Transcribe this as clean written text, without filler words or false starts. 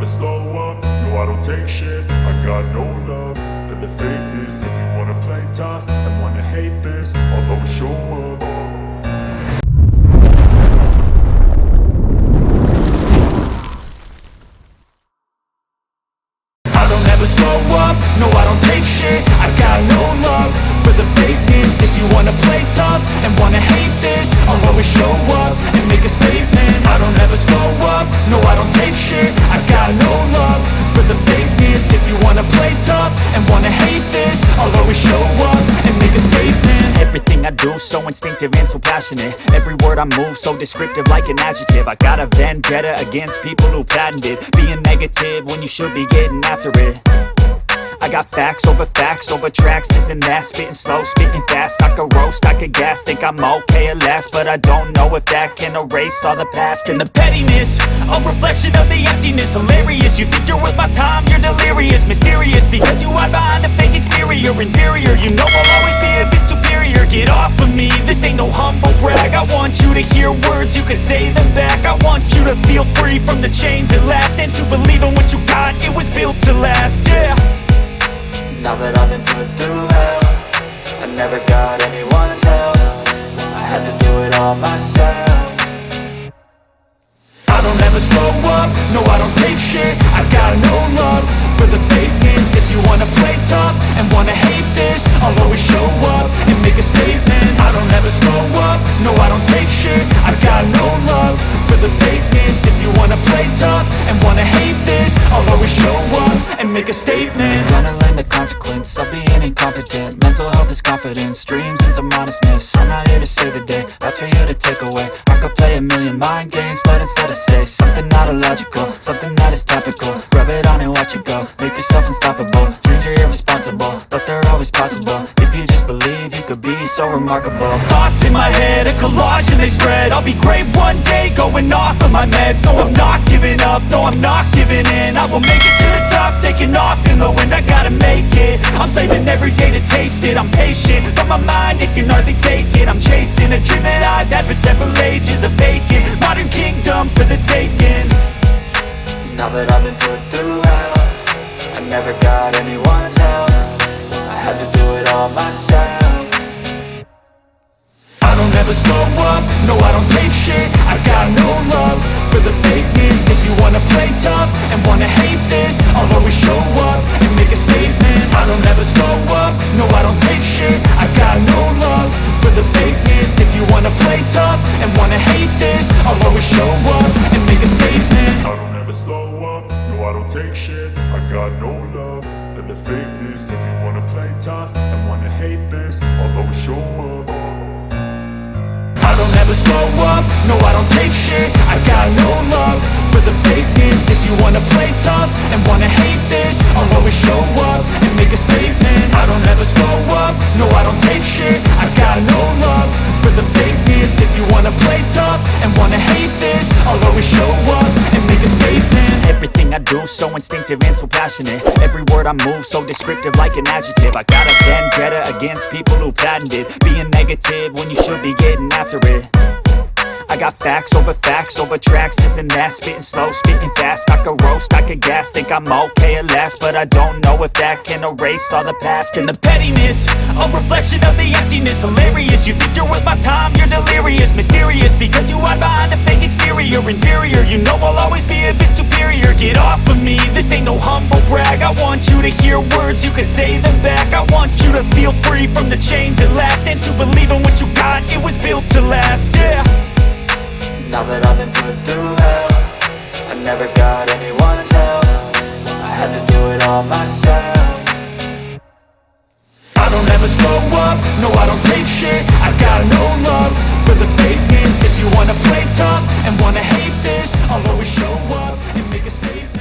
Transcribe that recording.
never slow up, no I don't take shit. I got no love for the fakeness. If you wanna play tough and wanna hate this, I'll always show up. I don't ever slow up, no I don't take shit. I got no love for the fakeness. If you wanna play tough and wanna hate this, I'll always show up and make a statement. I don't ever slow up, no I don't take shit. I got no love for the fakeness. If you wanna play tough and wanna hate this, I'll always show up and make a statement. Everything I do so instinctive and so passionate. Every word I move so descriptive like an adjective. I got a vendetta against people who patented being negative when you should be getting after it. I got facts over tracks, this and that. Spitting slow, spitting fast. I could roast, I could gas. Think I'm okay at last, but I don't know if that can erase all the past. And the pettiness, a reflection of the emptiness. Hilarious, you think you're worth my time, you're delirious. Mysterious, because you hide behind a fake exterior. Inferior, you know I'll always be a bit superior. Get off of me, this ain't no humble brag. I want you to hear words, you can say them back. I want you to feel free from the chains at last, and to believe in what you got, it was built to last, yeah. Now that I've been put through hell, I never got anyone's help. I had to do it all myself. I don't ever slow up, no I don't take shit. I got no love for the fakeness. If you wanna play tough and wanna hate this, I'll always show up and make a statement. I don't ever slow up, no I don't take shit. I got no love for the fakeness. If you wanna play tough and wanna hate this, I'll always show up and make a statement. Gonna learn the consequence of being incompetent. Mental health is confidence, dreams and some modestness. I'm not here to save the day, that's for you to take away. I could play a million mind games, but instead I say something not illogical, something that is topical. Rub it on and watch it go, make yourself unstoppable. Dreams are irresponsible, but they're always possible. If you just believe, you could be so remarkable. Thoughts in my head, a collage and they spread. I'll be great one day, going off of my meds. No, I'm not giving up, no, I'm not giving in. I will make it to the top, taking off in the wind. I gotta make it, I'm saving every day to taste it. I'm patient, but my mind, it can hardly take it. I'm chasing a dream that I've had for several ages. A vacant, modern kingdom for the taking. Now that I've been put through hell, I never got anyone's help. I had to do it all myself. I don't ever slow up, no I don't take shit. I got no love for the fakeness. If you wanna play tough and wanna hate this, I'll always show up and make a statement. I don't ever slow up, no I don't take shit. I got no love for the fakeness. If you wanna play tough and wanna hate this, I'll always show up and make a statement. I don't ever slow up, no I don't take shit. I got no love for the fakeness. If you wanna play tough and wanna hate this, I'll always show up. I don't ever slow up, no I don't take shit. I got no love for the fakeness. If you wanna play tough and wanna hate this, I'll always show up and make a statement. I don't ever slow up, no I don't take shit. I got no love for the fakeness. If you wanna play tough and wanna hate this, I'll always show up and make a statement. Everything I do so instinctive and so passionate. Every word I move so descriptive like an adjective. I got a vendetta against people who patented being negative when you should be getting after it. I got facts over tracks, this and that. Spitting slow, spitting fast. I could roast, I could gas. Think I'm okay at last, but I don't know if that can erase all the past. And the pettiness, a reflection of the emptiness. Hilarious, you think you're worth my time, you're delirious. Mysterious, because you hide behind a fake exterior. Inferior, you know I'll always be a bit superior. Get off of me, this ain't no humble brag. I want you to hear words, you can say them back. I want you to feel free from the chains at last, and to believe in what you got, it was built to last, yeah. Now that I've been put through hell, I never got anyone's help. I had to do it all myself. I don't ever slow up, no I don't take shit. I got no love for the fakeness. If you wanna play tough and wanna hate this, I'll always show up and make a statement.